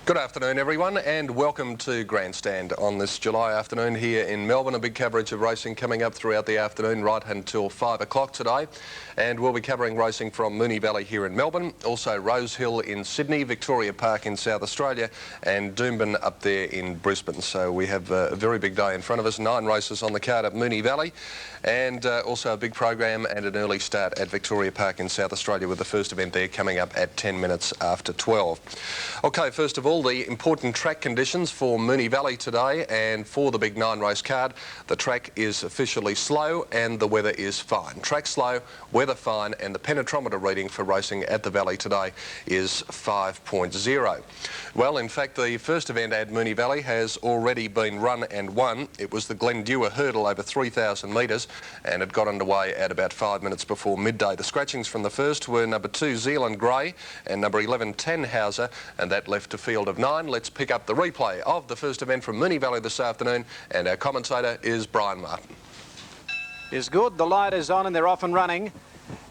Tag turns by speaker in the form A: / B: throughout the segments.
A: Good afternoon everyone and welcome to Grandstand on this July afternoon here in Melbourne. A big coverage of racing coming up throughout the afternoon right until 5 o'clock today, and we'll be covering racing from Moonee Valley here in Melbourne, also Rosehill in Sydney, Victoria Park in South Australia and Doomben up there in Brisbane. So we have a very big day in front of us, 9 races on the card at Moonee Valley, and also a big program and an early start at Victoria Park in South Australia with the first event there coming up at 10 minutes after 12. Okay, first of all, the important track conditions for Moonee Valley today, and for the big 9 race card, the track is officially slow and the weather is fine. Track slow, weather fine, and the penetrometer reading for racing at the Valley today is 5.0. Well, in fact, the first event at Moonee Valley has already been run and won. It was the Glendua hurdle over 3,000 metres, and it got underway at about 5 minutes before midday. The scratchings from the first were number 2 Zealand Grey and number 11 Tannhauser, and that left a field of 9. Let's pick up the replay of the first event from Moonee Valley this afternoon, and our commentator is Brian Martin.
B: Is good. The light is on and they're off and running.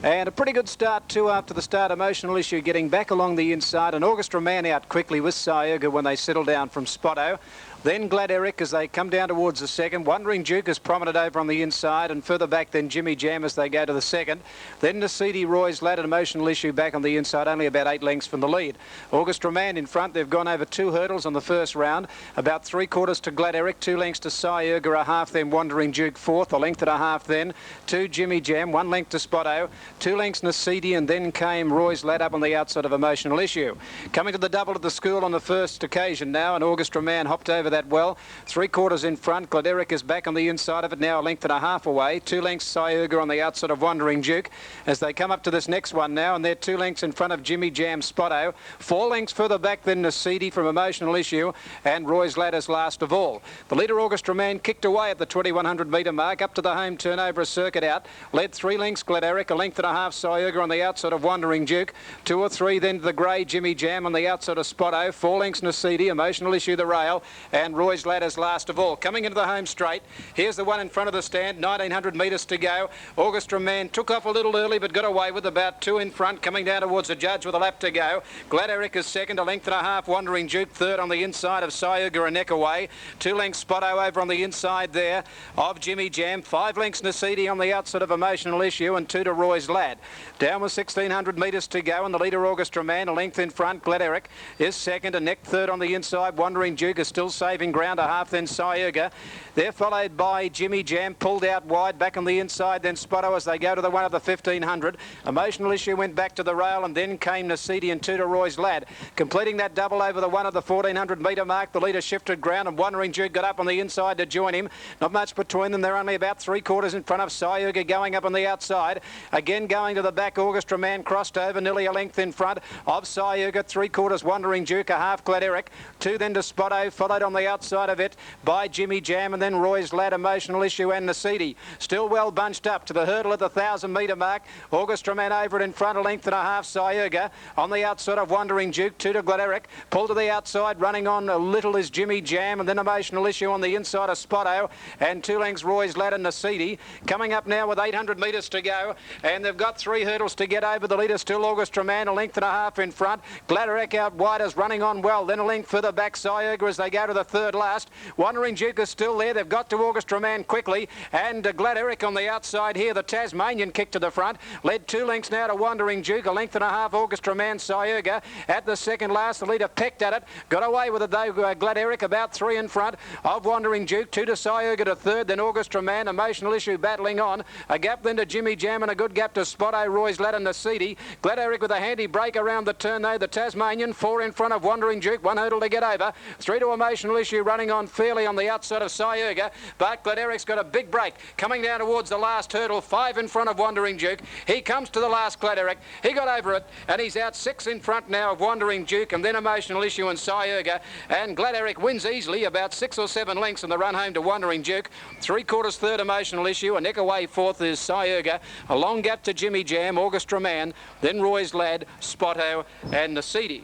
B: And a pretty good start too after the start. Emotional Issue getting back along the inside. An Orchestra Man out quickly with Sayuga when they settle down from Spotto. Then Glad Eric as they come down towards the second. Wandering Duke is prominent over on the inside, and further back then Jimmy Jam as they go to the second. Then Nasidi Roy's Lad and Emotional Issue back on the inside, only about 8 lengths from the lead. Orchestra Man in front. They've gone over 2 hurdles on the first round. About 3/4 to Glad Eric, 2 lengths to Sayuga, a half then Wandering Duke fourth, a length and a half then to Jimmy Jam, 1 length to Spotto, 2 lengths Nasidi, and then came Roy's Lad up on the outside of Emotional Issue. Coming to the double at the school on the first occasion now, and Orchestra Man hopped over that well. 3/4 in front. Glad Eric is back on the inside of it now, a length and a half away. 2 lengths Sayuga on the outside of Wandering Duke as they come up to this next one now, and they're 2 lengths in front of Jimmy Jam Spotto. 4 lengths further back than Nasidi from Emotional Issue, and Roy's Lad is last of all. The leader Orchestra Man kicked away at the 2100 metre mark up to the home turn over a circuit out. Led 3 lengths Glad Eric, a length and a half Sayuga on the outside of Wandering Duke. 2 or 3 then to the grey Jimmy Jam on the outside of Spotto. 4 lengths Nasidi, Emotional Issue the rail, and Roy's Lad is last of all. Coming into the home straight, here's the one in front of the stand, 1900 metres to go. Orchestra Man took off a little early but got away with about 2 in front, coming down towards the judge with a lap to go. Glad Eric is second, a length and a half. Wandering Duke third on the inside of Sayuga, a neck away. 2 lengths Spotto over on the inside there of Jimmy Jam. 5 lengths Nasidi on the outside of Emotional Issue, and 2 to Roy's Lad. Down with 1600 metres to go, and the leader Orchestra Man, a length in front. Glad Eric is second, a neck third on the inside. Wandering Duke is still saving ground, a half then Sayuga. They're followed by Jimmy Jam, pulled out wide, back on the inside, then Spotto as they go to the one of the 1500. Emotional Issue went back to the rail, and then came Nasidi and 2 to Roy's Lad. Completing that double over the one of the 1400 metre mark, the leader shifted ground, and Wandering Duke got up on the inside to join him. Not much between them. They're only about 3/4 in front of Sayuga, going up on the outside. Again going to the back, Orchestra Man crossed over, nearly a length in front of Sayuga. 3/4 Wandering Duke, a half Glad Eric. 2 then to Spotto, followed on the outside of it by Jimmy Jam, and then Roy's Lad, Emotional Issue and Nasidi. Still well bunched up to the hurdle at the 1000 metre mark. Orchestra Man over it in front, a length and a half Sayuga. On the outside of Wandering Duke, 2 to Glad Eric. Pulled to the outside, running on a little is Jimmy Jam, and then Emotional Issue on the inside of Spotto, and 2 lengths Roy's Lad and Nasidi. Coming up now with 800 metres to go, and they've got 3 hurdles to get over. The leader still Orchestra Man, a length and a half in front. Glad Eric out wide is running on well, then a length further back Sayuga as they go to the third last. Wandering Duke is still there. They've got to Orchestra Man quickly, and Glad Eric on the outside here. The Tasmanian kick to the front, led 2 lengths now to Wandering Duke, a length and a half Orchestra Man Sayuga at the second last. The leader pecked at it, got away with it though. Glad Eric about 3 in front of Wandering Duke, 2 to Sayuga to third, then Orchestra Man, Emotional Issue battling on. A gap then to Jimmy Jam, and a good gap to Spotto, Roy's Lad and Nasidi. Glad Eric with a handy break around the turn though. The Tasmanian 4 in front of Wandering Duke, 1 hurdle to get over. 3 to Emotional Issue running on fairly on the outside of Sayuga, but Glad Eric's got a big break coming down towards the last hurdle, 5 in front of Wandering Duke. He comes to the last Glad Eric, he got over it, and he's out 6 in front now of Wandering Duke, and then Emotional Issue and Sayuga, and Glad Eric wins easily, about 6 or 7 lengths in the run home to Wandering Duke. 3/4 third Emotional Issue, a neck away fourth is Sayuga, a long gap to Jimmy Jam, Orchestra Man, then Roy's Lad, Spotto and Nasidi.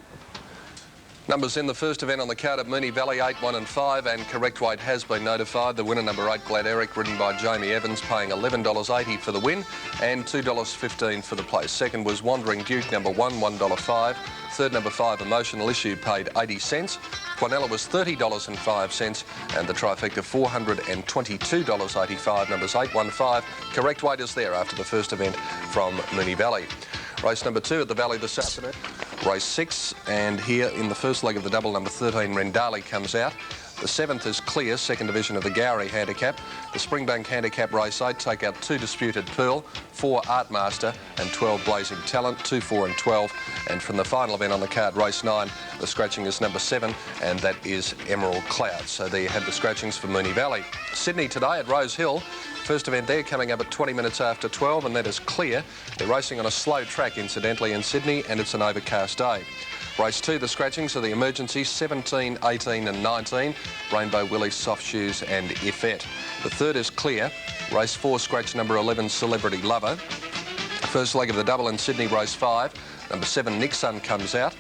A: Numbers in the first event on the card at Moonee Valley, 8, 1 and 5, and correct weight has been notified. The winner, number 8, Glad Eric, ridden by Jamie Evans, paying $11.80 for the win and $2.15 for the place. Second was Wandering Duke, number 1, $1.05. Third, number 5, Emotional Issue, paid 80 cents. Quinella was $30.05, and the trifecta $422.85. Numbers 8, 1, 5. Correct weight is there after the first event from Moonee Valley. Race number 2 at the Valley this afternoon. Race 6, and here in the first leg of the double, number 13, Rendali comes out. The 7th is Clear, second division of the Gowrie Handicap. The Springbank Handicap Race 8 take out 2 Disputed Pearl, 4 Artmaster and 12 Blazing Talent, 2, 4 and 12. And from the final event on the card, Race 9, the scratching is number 7, and that is Emerald Cloud. So there you had the scratchings for Moonee Valley. Sydney today at Rose Hill. First event there coming up at 20 minutes after 12, and that is Clear. They're racing on a slow track, incidentally, in Sydney, and it's an overcast day. Race 2, the scratchings are the emergencies, 17, 18 and 19, Rainbow Willie, Soft Shoes and Ifette. The third is Clear. Race 4, scratch number 11, Celebrity Lover. First leg of the double in Sydney, race 5, number 7, Nixon comes out.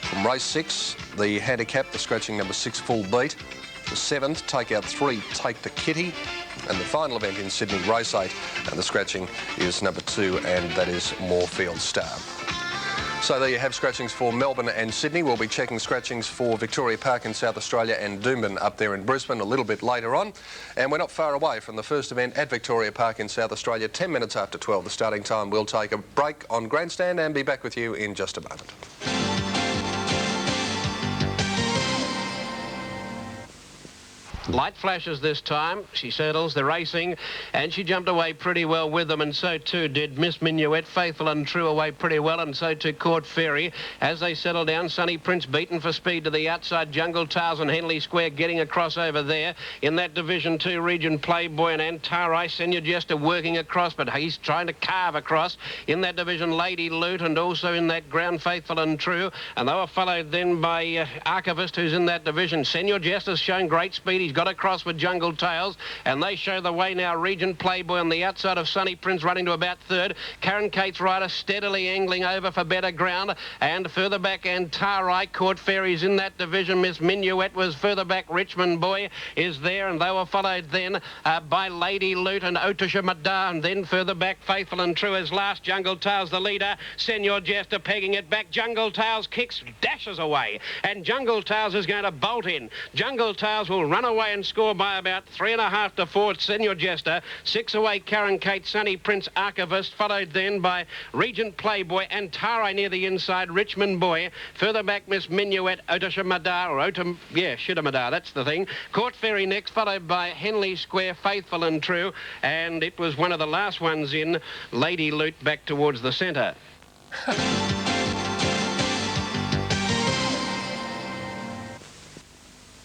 A: From race 6, the handicap, the scratching number 6, Full Beat. The 7th, take out 3, Take the Kitty. And the final event in Sydney, race 8, and the scratching is number 2, and that is Moorfield Star. So there you have scratchings for Melbourne and Sydney. We'll be checking scratchings for Victoria Park in South Australia and Doomben up there in Brisbane a little bit later on. And we're not far away from the first event at Victoria Park in South Australia, 10 minutes after 12, the starting time. We'll take a break on Grandstand and be back with you in just a moment.
C: Light flashes this time. She settles the racing, and she jumped away pretty well with them, and so too did Miss Minuet. Faithful and True away pretty well, and so too Court Fairy. As they settle down, Sunny Prince beaten for speed to the outside. Jungle Towers and Henley Square getting across over there. In that Division 2 region, Playboy and Antarai, Senior Jester working across, but he's trying to carve across. In that division, Lady Loot, and also in that ground, Faithful and True. And they were followed then by Archivist, who's in that division. Senior Jester's shown great speed. He's got across with Jungle Tales, and they show the way now. Regent Playboy on the outside of Sunny Prince, running to about third. Karen Kate's rider steadily angling over for better ground, and further back Antarai. Court Fairy's in that division. Miss Minuet was further back. Richmond Boy is there, and they were followed then by Lady Loot and Otisha Madar, and then further back Faithful and True as last. Jungle Tales the leader. Senior Jester pegging it back. Jungle Tales kicks, dashes away, and Jungle Tales is going to bolt in. Jungle Tales will run away and score by about 3.5 to 4. Senior Jester. 6 away Karen Kate, Sunny Prince, Archivist, followed then by Regent Playboy and Tarai near the inside. Richmond Boy. Further back Miss Minuet, Otisha Madar, or Shida Madar, that's the thing. Court Fairy next, followed by Henley Square, Faithful and True, and it was one of the last ones in, Lady Loot back towards the centre.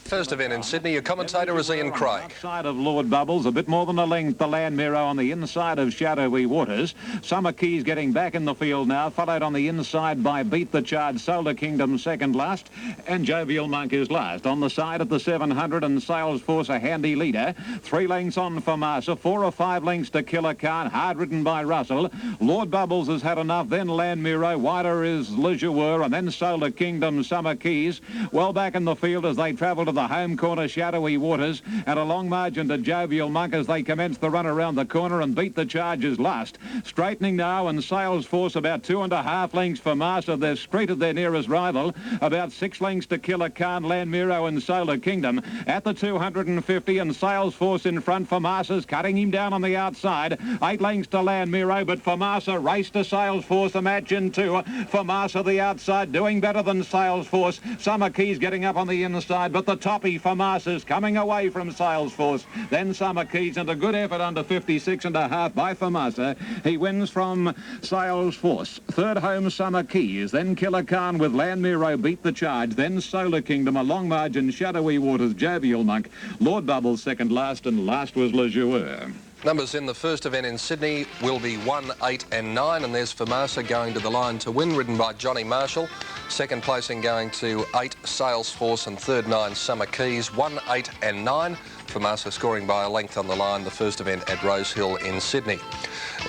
A: First event in Sydney, your commentator is Ian Craig.
D: Outside of Lord Bubbles, a bit more than a length, the Land Mirror on the inside of Shadowy Waters. Summer Keys getting back in the field now, followed on the inside by Beat the Charge, Solar Kingdom second last, and Jovial Monk is last. On the side of the 700 and Salesforce a handy leader. 3 lengths on for Massa, 4 or 5 lengths to Killer Khan, hard ridden by Russell. Lord Bubbles has had enough, then Land Mirror, wider is Le Joueur, and then Solar Kingdom, Summer Keys. Well back in the field as they travel to the home corner, Shadowy Waters, and a long margin to Jovial Monk as they commence the run around the corner, and Beat the Charges last. Straightening now, and Salesforce about 2.5 lengths for Master. They've straighted their nearest rival. About 6 lengths to Killer Khan, Land Miro and Solar Kingdom. At the 250, and Salesforce in front for Master's cutting him down on the outside. 8 lengths to Land Miro, but for Master, race to Salesforce, a match in 2. For Master, the outside, doing better than Salesforce. Summer Keys getting up on the inside, but the Toppy for Masters coming away from Salesforce. Then Summer Keys, and a good effort under 56.5 by Famasa. He wins from Salesforce. Third home Summer Keys, then Killer Khan with Land Miro, Beat the Charge, then Solar Kingdom, a long margin, Shadowy Waters, Jovial Monk, Lord Bubbles second last, and last was Le Joueur.
A: Numbers in the first event in Sydney will be 1, 8 and 9, and there's Famasa going to the line to win, ridden by Johnny Marshall. Second placing going to 8, Salesforce, and third 9, Summer Keys. 1, 8 and 9. Famasa scoring by a length on the line, the first event at Rose Hill in Sydney.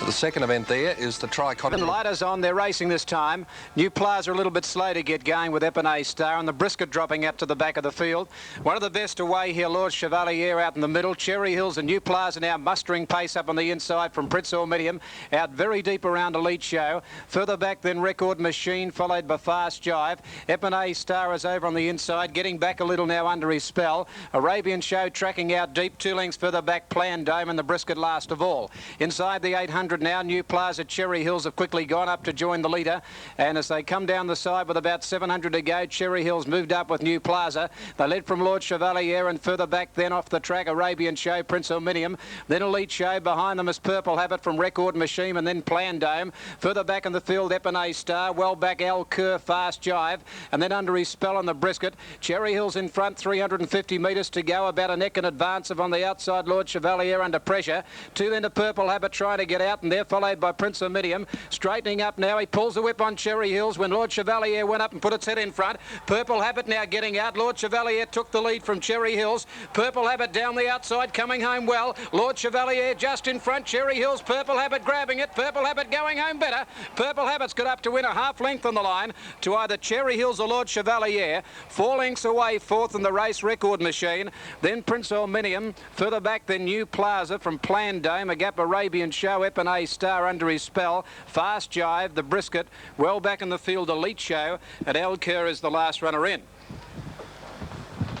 A: The second event there is the
B: And
A: Tri-Continental.
B: lighters on, they're racing this time. New Plaza a little bit slow to get going with Epinay Star, and the Brisket dropping out to the back of the field. One of the best away here, Lord Chevalier out in the middle. Cherry Hills and New Plaza now mustering pace up on the inside from Prince Ormidium, out very deep around Elite Show. Further back then Record Machine, followed by Fast Jive. Epinay Star is over on the inside, getting back a little now under his spell. Arabian Show tracking out deep, 2 lengths further back, Plan Dome, and the Brisket last of all. Inside the 800 now, New Plaza, Cherry Hills have quickly gone up to join the leader, and as they come down the side with about 700 to go, Cherry Hills moved up with New Plaza. They led from Lord Chevalier, and further back then off the track, Arabian Show, Prince Ormidium, then Elite Show. Behind them is Purple Habit from Record Machine, and then Plan Dome. Further back in the field, Epinay Star, well back Al Kerr, Fast Jive, and then under his spell on the Brisket. Cherry Hills in front, 350 metres to go, about a neck in advance of on the outside Lord Chevalier under pressure. 2 then to Purple Habit trying to get out, and they're followed by Prince Ormidium. Straightening up now, he pulls the whip on Cherry Hills when Lord Chevalier went up and put its head in front. Purple Habit now getting out. Lord Chevalier took the lead from Cherry Hills. Purple Habit down the outside, coming home well. Lord Chevalier just in front. Cherry Hills, Purple Habit grabbing it. Purple Habit going home better. Purple Habit's got up to win a half length on the line to either Cherry Hills or Lord Chevalier. 4 lengths away, fourth in the race, Record Machine. Then Prince Ormidium. Further back then New Plaza from Plan Dome. A gap Arabian Show, Epinay Star under his spell. Fast Jive, the Brisket, well back in the field, Elite Show, and Al Kerr is the last runner in.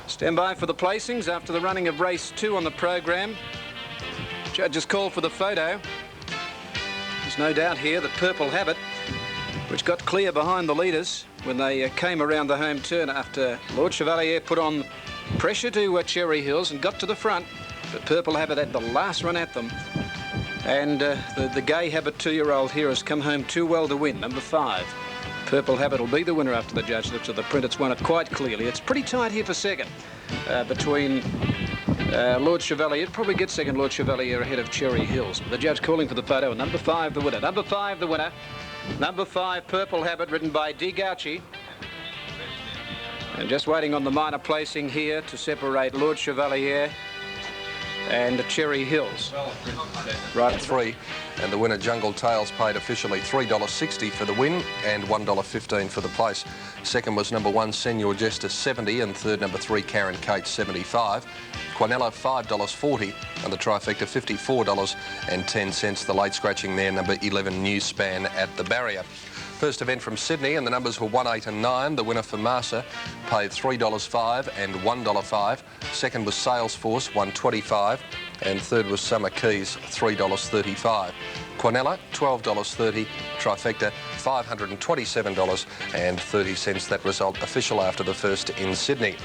B: Stand by for the placings after the running of race 2 on the program. Judges call for the photo. There's no doubt here that Purple Habit, which got clear behind the leaders when they came around the home turn after Lord Chevalier put on pressure to Cherry Hills and got to the front, but Purple Habit had the last run at them. And the Gay Habit 2-year-old here has come home too well to win, number 5. Purple Habit will be the winner after the judge looks at the print. It's won it quite clearly. It's pretty tight here for second between Lord Chevalier. It'd probably get second, Lord Chevalier, ahead of Cherry Hills. The judge calling for the photo, and number 5 the winner. Number 5 the winner. Number 5, Purple Habit, ridden by D. Gauci. And just waiting on the minor placing here to separate Lord Chevalier and Cherry Hills.
A: Right, 3, and the winner Jungle Tales paid officially $3.60 for the win and $1.15 for the place. Second was number 1 Senor Jester, 70, and third number 3 Karen Kate, 75. Quinella $5.40 and the trifecta $54.10. The late scratching there, number 11 New Span at the barrier. First event from Sydney, and the numbers were 1, 8 and 9. The winner for Massa paid $3.05 and $1.05. Second was Salesforce, $1.25, and third was Summer Keys, $3.35. Quinella, $12.30. Trifecta, $527.30. That result official after the first in Sydney.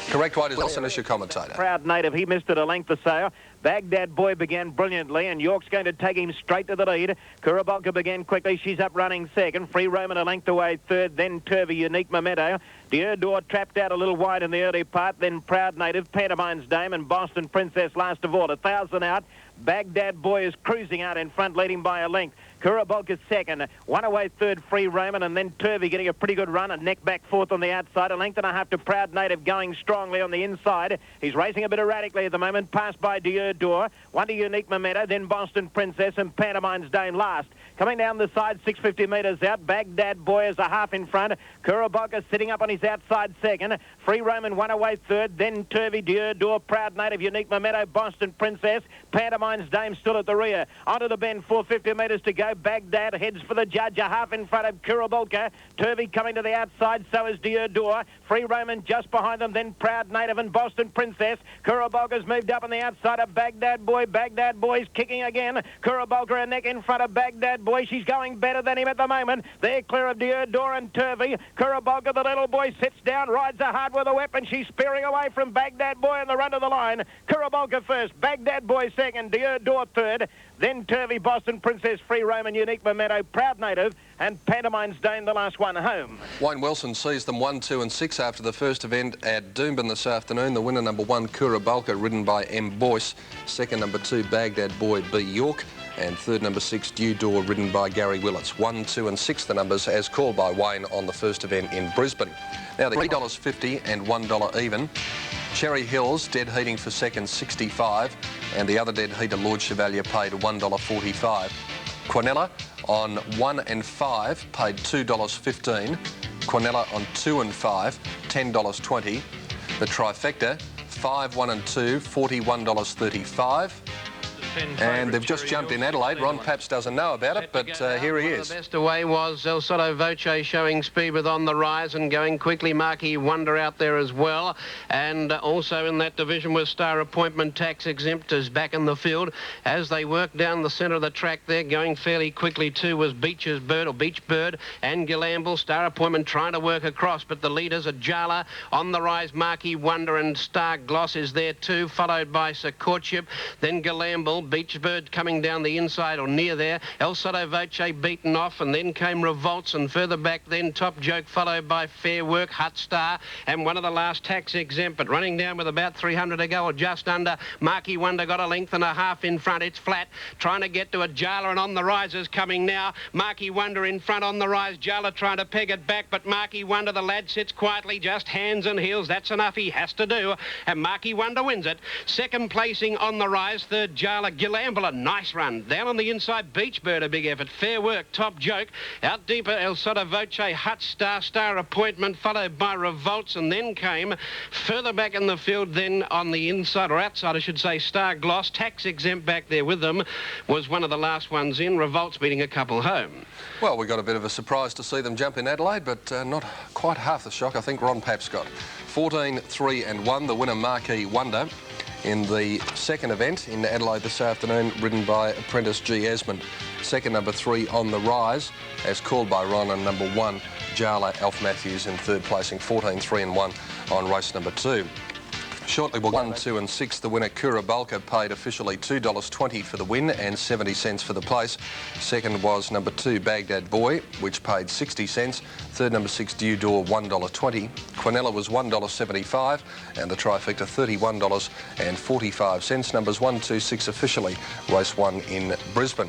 A: Correct weight is Wilson as your commentator.
E: Proud Native, he missed it a length or so. Baghdad Boy began brilliantly, and York's going to take him straight to the lead. Kurabalka began quickly. She's up running second. Free Roman a length away third. Then Turvy, Unique Memento. Dierdor trapped out a little wide in the early part. Then Proud Native, Pantomime's Dame, and Boston Princess last of all. 1,000 out. Baghdad Boy is cruising out in front, leading by a length. Kurabalka second. 1 away third, Free Roman, and then Turvy getting a pretty good run. A neck back fourth on the outside. 1.5 lengths to Proud Native going strongly on the inside. He's racing a bit erratically at the moment. Passed by Dierdor. 1 to Unique Memento, then Boston Princess and Pantomime's Dame last. Coming down the side, 650 metres out. Baghdad Boy is a half in front. Kurabalka sitting up on his outside second. Free Roman 1 away third. Then Turvy, Dierdor, Proud Native, Unique Memento, Boston Princess. Pantomime's Dame still at the rear. Onto the bend, 450 metres to go. Baghdad heads for the judge, a half in front of Kurabalka. Turvy coming to the outside, so is Dierdor. Free Roman just behind them, then Proud Native and Boston Princess. Kurabalka's moved up on the outside of Baghdad Boy. Baghdad Boy's kicking again. Kurabalka a neck in front of Baghdad Boy. She's going better than him at the moment. They're clear of Dierdor and Turvy. Kurabalka, the little boy, sits down, rides her hard with a weapon. She's spearing away from Baghdad Boy in the run of the line. Kurabalka first, Baghdad Boy second, Dierdor third. Then Turvy, Boston Princess, Free Roman, Unique Memento, Proud Native, and Pantomime's Dame, the last one home.
A: Wayne Wilson sees them 1, 2 and 6 after the first event at Doomben this afternoon. The winner, number 1, Kurabalka, ridden by M. Boyce. Second, number 2, Baghdad Boy, B. York. And third, number 6, Dierdor, ridden by Gary Willits. 1, 2 and 6 the numbers as called by Wayne on the first event in Brisbane. Now the $3.50 and $1 even. Cherry Hills, dead heating for second, 65. and the other dead heater, Lord Chevalier, paid $1.45. Quinella on 1 and 5 paid $2.15. Quinella on 2 and 5, $10.20. The trifecta, 5, 1 and 2, $41.35. And they've just jumped in Adelaide. Ron Paps doesn't know about it, but here he is.
C: The best away was El Sotto Voce, showing speed with On the Rise and going quickly. Marquee Wonder out there as well. And also in that division was Star Appointment. Tax Exempt is back in the field. As they work down the centre of the track there, going fairly quickly too, was Beach Bird and Gilamble. Star Appointment trying to work across, but the leaders are Jala, On the Rise, Marquee Wonder and Star Gloss is there too, followed by Sir Courtship, then Gilamble. Beach Bird coming down the inside or near there. El Sotto Voce beaten off, and then came Revolts, and further back then Top Joke, followed by Fair Work, Hut Star, and one of the last Tax Exempt, but running down with about 300 to go or just under. Marquee Wonder got a length and a half in front. It's flat, trying to get to a Jala, and On the Rise is coming now. Marquee Wonder in front, On the Rise. Jala trying to peg it back, but Marquee Wonder, the lad sits quietly, just hands and heels. That's enough he has to do, and Marquee Wonder wins it. Second placing, On the Rise. Third, Jala. Gilamble, a nice run. Down on the inside, Beach Bird, a big effort. Fair Work, Top Joke. Out deeper, El Sotto Voce, Hut Star, Star Appointment, followed by Revolts, and then came further back in the field, then on the inside, or outside, I should say, Star Gloss. Tax Exempt back there with them was one of the last ones in. Revolts beating a couple home.
A: Well, we got a bit of a surprise to see them jump in Adelaide, but not quite half the shock I think Ron Paps got. 14, 3 and 1, the winner Marquee Wonder in the second event in Adelaide this afternoon, ridden by apprentice G. Esmond. Second, number 3, On the Rise, as called by Ron, and number 1, Jala, Alf Matthews in third placing, 14, 3 and 1 on race number 2. Shortly, 1, 2 and 6, the winner Kura Bulka paid officially $2.20 for the win and 70 cents for the place. Second was number 2, Baghdad Boy, which paid 60 cents. Third, number 6, Deudor, $1.20. Quinella was $1.75, and the trifecta $31.45. Numbers 1, 2, 6 officially race 1 in Brisbane.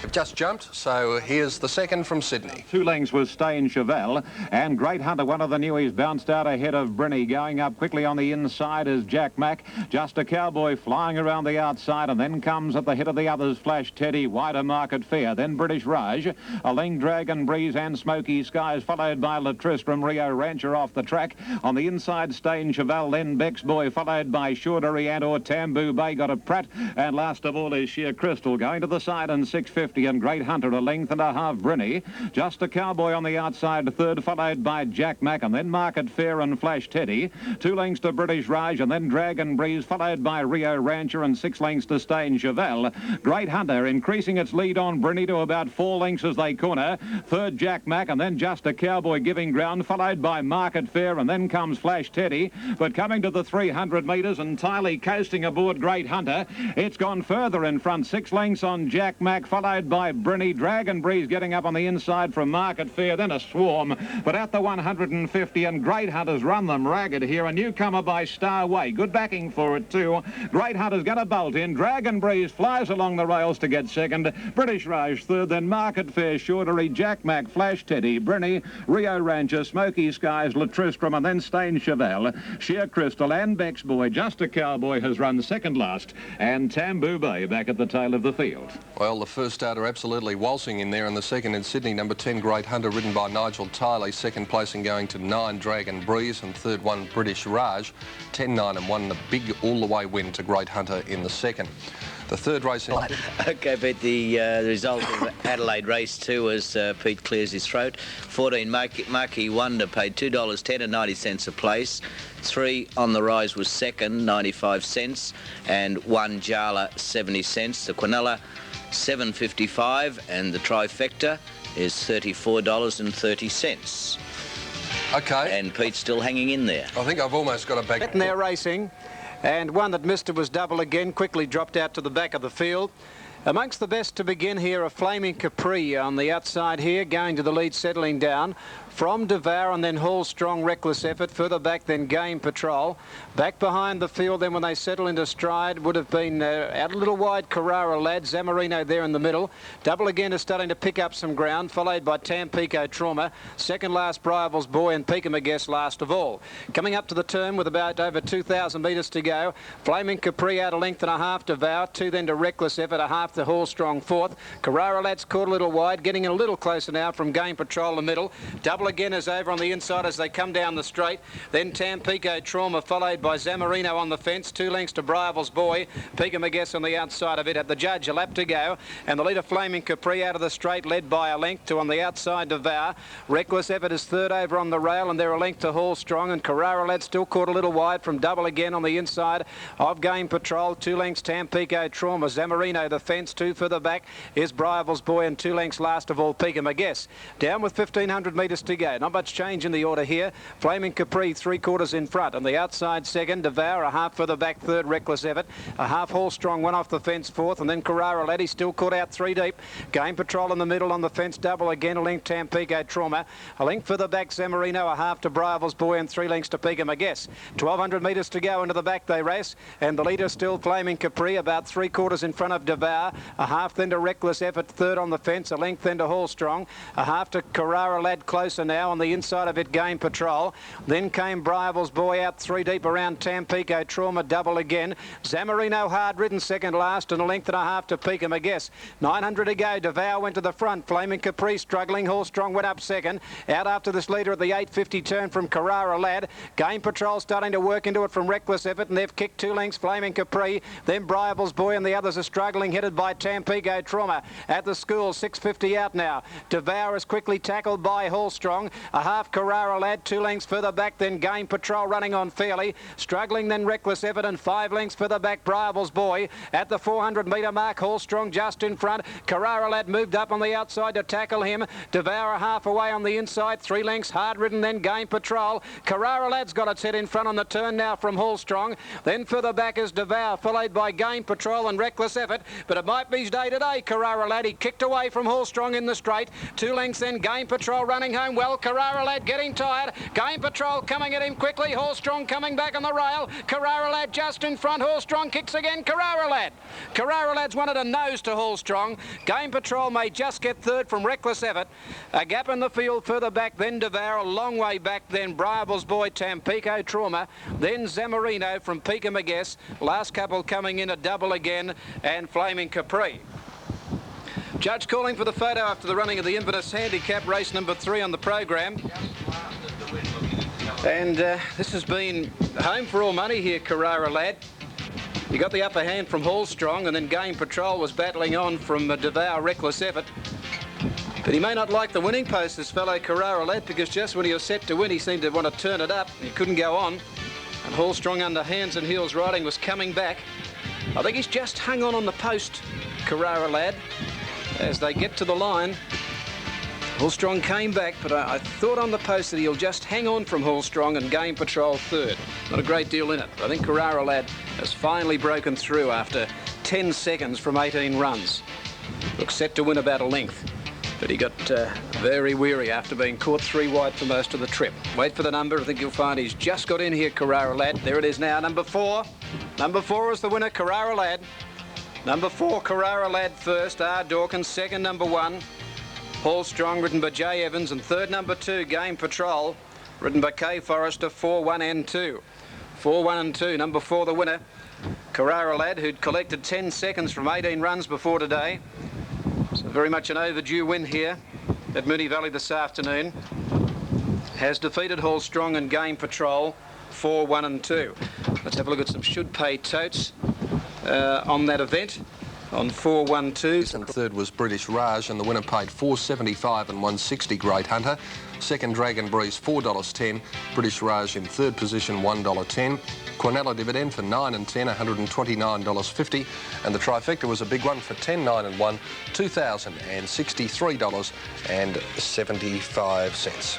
A: They've just jumped, so here's the second from Sydney.
D: 2 lengths was Stain Chevelle, and Great Hunter, one of the newies, bounced out ahead of Brinny. Going up quickly on the inside is Jack Mack. Just a Cowboy flying around the outside, and then comes at the head of the others Flash Teddy, Wider Market Fair, then British Raj, Aling Dragon Breeze and Smoky Skies, followed by La Tristram, Rio Rancher off the track. On the inside, Stain Chevelle, then Beck's Boy, followed by Chaudhary and or Tambu Bay got a Pratt, and last of all is Sheer Crystal going to the side, and 650 and Great Hunter a length and a half Brinny. Just a Cowboy on the outside third, followed by Jack Mack, and then Market Fair and Flash Teddy. 2 lengths to British Raj, and then Dragon Breeze, followed by Rio Rancher, and 6 lengths to Stain Chevelle. Great Hunter increasing its lead on Brinny to about 4 lengths as they corner. Third, Jack Mack, and then Just a Cowboy giving ground, followed by Market Fair, and then comes Flash Teddy. But coming to the 300 metres, entirely coasting aboard Great Hunter, it's gone further in front. 6 lengths on Jack Mack, followed by Brinny. Dragon Breeze getting up on the inside from Market Fair, then a Swarm. But at the 150, and Great Hunter's run them ragged here. A newcomer by Starway. Good backing for it too. Great Hunter's going to bolt in. Dragon Breeze flies along the rails to get second. British Raj third, then Market Fair, Chaudhary, Jack Mack, Flash Teddy, Brinny, Rio Rancher, Smoky Skies, La Tristram, and then Stain Chevelle. Sheer Crystal and Beck's Boy, Just a Cowboy, has run second last, and Tambu Bay back at the tail of the field.
A: Well, the first starter absolutely waltzing in there, and the second in Sydney, number 10, Great Hunter, ridden by Nigel Tiley. Second placing going to 9, Dragon Breeze, and third one, British Raj. 10, 9 and 1, the big all-the-way win to Great Hunter in the second. The third race...
F: OK, Pete, the result of Adelaide race 2 as Pete clears his throat. 14, Marquee Wonder paid $2.10 and 90 cents a place. 3, On the Rise was second, 95 cents. And 1, Jala, 70 cents. The Quinella, $7.55, and the trifecta is $34.30.
A: OK.
F: And Pete's still hanging in there.
A: I think I've almost got a back...
B: Getting there racing, and one that missed it was double again, quickly dropped out to the back of the field. Amongst the best to begin here, a Flaming Capri on the outside here, going to the lead, settling down. from Devour and then Hall Strong, Reckless Effort. Further back then Game Patrol. Back behind the field then when they settle into stride would have been out a little wide Carrara Lad. Zamorino there in the middle. Double Again is starting to pick up some ground, followed by Tampico Trauma. Second last Briaville's Boy and Peekamaguess last of all. Coming up to the turn with about over 2,000 metres to go. Flaming Capri out a length and a half Devour. Two then to Reckless Effort, a half to Hall Strong fourth. Carrara Lad's caught a little wide, getting in a little closer now from Game Patrol the middle. Double Again is over on the inside as they come down the straight. Then Tampico Trauma followed by Zamorino on the fence. 2 lengths to Briaville's Boy. Peekamaguess on the outside of it. At the judge, a lap to go. And the leader Flaming Capri out of the straight, led by a length to on the outside Devour. Reckless Effort is third over on the rail, and they're a length to Hall Strong. And Carrara Lad still caught a little wide from Double Again on the inside of Game Patrol. 2 lengths Tampico Trauma. Zamorino the fence. 2 further back is Briaville's Boy, and 2 lengths last of all Peekamaguess. Down with 1,500 metres to go. Not much change in the order here. Flaming Capri 3/4 in front. On the outside second, Devour a half further back third, Reckless Effort. A half Hall Strong, one off the fence fourth, and then Carrara Lad, he's still caught out 3 deep. Game Patrol in the middle on the fence, Double Again, a length Tampico Trauma. A length further back Zamorino, a half to Briaville's Boy, and 3 lengths to Peekamaguess. 1,200 metres to go into the back they race, and the leader still Flaming Capri, about 3/4 in front of Devour. A half then to Reckless Effort, third on the fence. A length then to Hall Strong. A half to Carrara Lad closer now. On the inside of it, Game Patrol. Then came Briaville's Boy out 3 deep around Tampico Trauma. Double Again. Zamorino hard ridden second last, and a length and a half to Peekamaguess. 900 to go. Devour went to the front. Flaming Capri struggling. Hall Strong went up second. Out after this leader at the 850 turn from Carrara Lad. Game Patrol starting to work into it from Reckless Effort, and they've kicked 2 lengths Flaming Capri. Then Briaville's Boy, and the others are struggling, headed by Tampico Trauma. At the school, 650 out now. Devour is quickly tackled by Hall Strong. A half Carrara Lad, 2 lengths further back, then Game Patrol running on fairly. Struggling then Reckless Effort, and 5 lengths further back Briaville's Boy. At the 400 metre mark, Hall Strong just in front. Carrara Lad moved up on the outside to tackle him. Devour a half away on the inside, 3 lengths hard ridden, then Game Patrol. Carrara Lad's got its head in front on the turn now from Hall Strong. Then further back is Devour, followed by Game Patrol and Reckless Effort. But it might be his day today, Carrara Lad. He kicked away from Hall Strong in the straight. 2 lengths then Game Patrol running home well. Carrara Lad getting tired. Game Patrol coming at him quickly. Hall Strong coming back on the rail. Carrara Lad just in front. Hall Strong kicks again. Carrara Lad. Carrara Lad's wanted a nose to Hall Strong. Game Patrol may just get third from Reckless Effort. A gap in the field further back, then Devour, a long way back, then Briaville's Boy, Tampico Trauma, then Zamorino from Peekamaguess. Last couple coming in a Double Again and Flaming Capri. Judge calling for the photo after the running of the Inverness Handicap, race number 3 on the program. And this has been home for all money here, Carrara Lad. You got the upper hand from Hall Strong, and then Game Patrol was battling on from Devour, Reckless Effort. But he may not like the winning post, this fellow Carrara Lad, because just when he was set to win, he seemed to want to turn it up. He couldn't go on. And Hall Strong, under hands and heels riding, was coming back. I think he's just hung on the post, Carrara Lad, as they get to the line. Hall Strong came back, but I thought on the post that he'll just hang on from Hall Strong and Game Patrol third. Not a great deal in it. I think Carrara Lad has finally broken through after 10 seconds from 18 runs. Looks set to win about a length, but he got very weary after being caught 3 wide for most of the trip. Wait for the number. I think you'll find he's just got in here, Carrara Lad. There it is now, number 4. Number 4 is the winner, Carrara Lad. Number 4, Carrara Lad first. R. Dawkins second, number 1. Hall Strong, ridden by Jay Evans, and third, number 2, Game Patrol, ridden by Kay Forrester, 4, 1 and 2. 4, 1 and 2. Number 4, the winner, Carrara Lad, who'd collected 10 seconds from 18 runs before today. So very much an overdue win here at Moonee Valley this afternoon. Has defeated Hall Strong and Game Patrol, 4, 1 and 2. Let's have a look at some should pay totes on that event. On 4-1-2.
A: And third was British Raj, and the winner paid $4.75 and 160. Great Hunter. Second, Dragon Breeze, $4.10. British Raj in third position, $1.10. Quinella Dividend for 9 and 10, $129.50. And the trifecta was a big one for 10, 9 and 1, $2,063.75.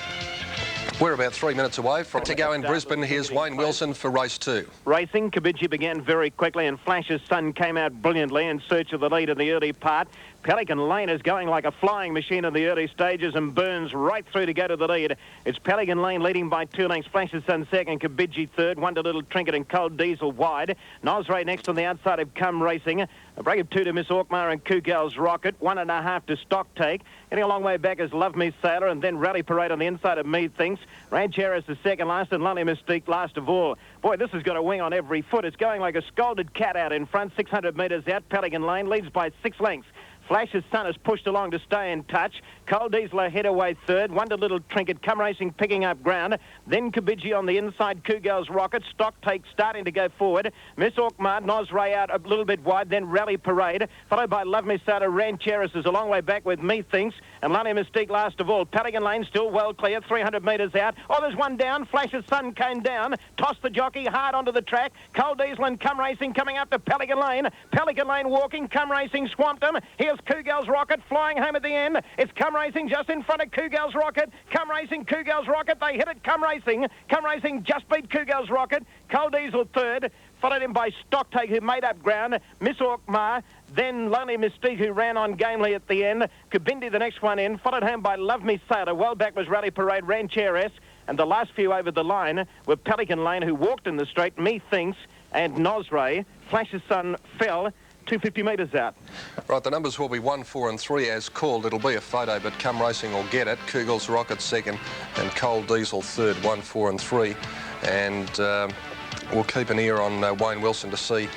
A: We're about 3 minutes away from to go in Brisbane. Here's Wayne Wilson for race 2.
E: Racing, Kabidji began very quickly, and Flash's Sun came out brilliantly in search of the lead in the early part. Pelican Lane is going like a flying machine in the early stages and burns right through to go to the lead. It's Pelican Lane leading by 2 lengths. Flashes Sun second, Kabidji third, Wonder Little Trinket and Cold Diesel wide. Nosray next on the outside of Come Racing. A break of 2 to Miss Orkmar and Kugal's Rocket. 1.5 to Stock Take. Getting a long way back is Love Me Sailor, and then Rally Parade on the inside of Me Thinks. Rancheris is second last, and Lonely Mystique last of all. Boy, this has got a wing on every foot. It's going like a scalded cat out in front. 600 metres out. Pelican Lane leads by 6 lengths. Flash's Sun is pushed along to stay in touch. Cold Diesel ahead away third. Wonder Little Trinket, Come Racing picking up ground. Then Kabidji on the inside. Kugal's Rocket. Stock Take starting to go forward. Miss Orkmar, Nosray out a little bit wide. Then Rally Parade. Followed by Love Me Sailor. Rancheris is a long way back with Me Thinks. And Lonely Mystique last of all. Pelican Lane still well clear. 300 metres out. Oh, there's one down. Flash's Sun came down. Tossed the jockey hard onto the track. Cold Diesel and Come Racing coming up to Pelican Lane. Pelican Lane walking. Come Racing swamped him. Here's Kugal's Rocket flying home at the end. It's Come Racing just in front of Kugal's Rocket. Come Racing, Kugal's Rocket. They hit it. Come Racing. Come Racing just beat Kugal's Rocket. Cold Diesel third. Followed him by Stock Take, who made up ground. Miss Orkmar. Then Lonely Mystique, who ran on gamely at the end. Kabindi, the next one in. Followed home by Love Me Sailor. Well back was Rally Parade, Rancheris. And the last few over the line were Pelican Lane, who walked in the straight. Me Thinks and Nosray. Flash's Sun fell 250 metres out.
A: Right, the numbers will be 1, 4 and 3 as called. It'll be a photo, but Come Racing will get it. Kugal's Rocket second and Cold Diesel third, 1, 4 and 3. And we'll keep an ear on Wayne Wilson to see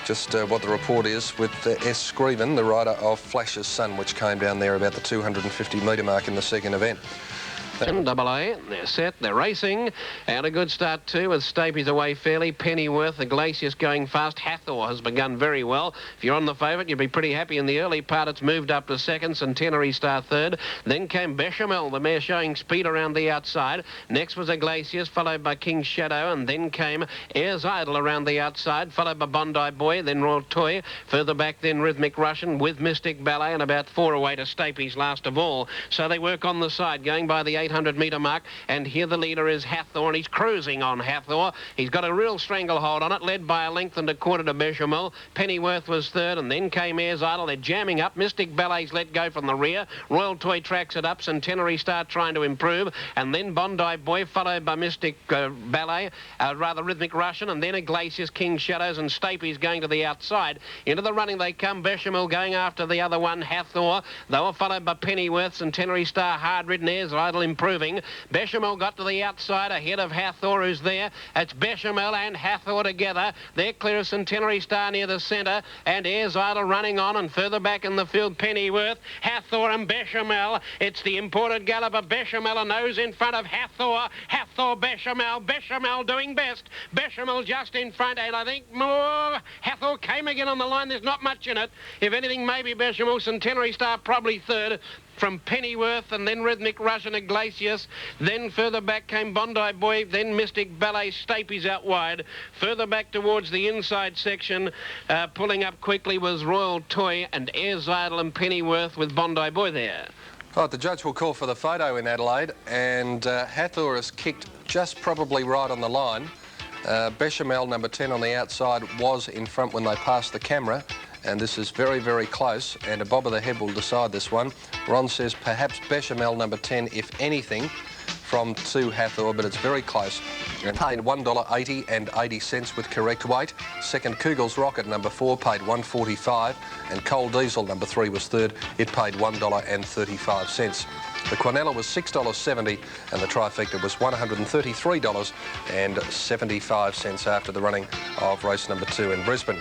A: just what the report is with S. Screven, the rider of Flash's Sun, which came down there about the 250 metre mark in the second event.
C: AA, they're set, they're racing, and a good start too with Stapey's away fairly. Pennyworth, Iglesias going fast. Hathor has begun very well. If you're on the favourite, you'd be pretty happy. In the early part, it's moved up to second. Centenary Star third. Then came Bechamel, the mare showing speed around the outside. Next was Iglesias, followed by King's Shadow, and then came Ayers Idle around the outside, followed by Bondi Boy, then Royal Toy. Further back, then Rhythmic Russian with Mystic Ballet, and about 4 away to Stapey's last of all. So they work on the side, going by the 800 metre mark, and here the leader is Hathor, and he's cruising on Hathor. He's got a real stranglehold on it, led by a length and a quarter to Bechamel. Pennyworth was third, and then came Ayers Idle. They're jamming up. Mystic Ballet's let go from the rear. Royal Toy tracks it up. Centenary Star trying to improve, and then Bondi Boy, followed by Mystic Ballet, Rhythmic Russian, and then Iglesias, King's Shadows, and Stapey's going to the outside. Into the running they come. Bechamel going after the other one, Hathor. They were followed by Pennyworth. Centenary Star hard-ridden. Ayers Idle improving. Bechamel got to the outside ahead of Hathor, who's there. It's Bechamel and Hathor together. They're clear of Centenary Star near the centre, and Ayers Idle running on, and further back in the field, Pennyworth, Hathor and Bechamel. It's the imported galloper, Bechamel, a nose in front of Hathor. Hathor, Bechamel, Bechamel doing best. Bechamel just in front, and I think more. Hathor came again on the line. There's not much in it. If anything, maybe Bechamel. Centenary Star probably third. From Pennyworth, and then Rhythmic Russian, Iglesias. Then further back came Bondi Boy, then Mystic Ballet. Stapey's out wide. Further back towards the inside section, pulling up quickly was Royal Toy and Ayers Idle and Pennyworth with Bondi Boy there.
A: Right, the judge will call for the photo in Adelaide, and Hathor is kicked just probably right on the line. Bechamel, number 10 on the outside, was in front when they passed the camera. And this is very, very close, and a bob of the head will decide this one. Ron says perhaps Bechamel, number 10, if anything, from 2 Hathor, but it's very close. And paid $1.80 and 80 cents with correct weight. Second, Kugal's Rocket, number 4, paid $1.45, and Cold Diesel, number 3, was third. It paid $1.35. The Quinella was $6.70, and the trifecta was $133.75 after the running of race number 2 in Brisbane.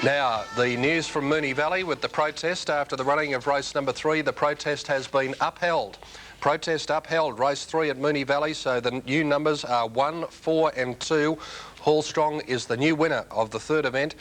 A: Now, the news from Moonee Valley with the protest after the running of race number 3. The protest has been upheld. Protest upheld. Race 3 at Moonee Valley, so the new numbers are 1, 4 and 2. Hall Strong is the new winner of the third event.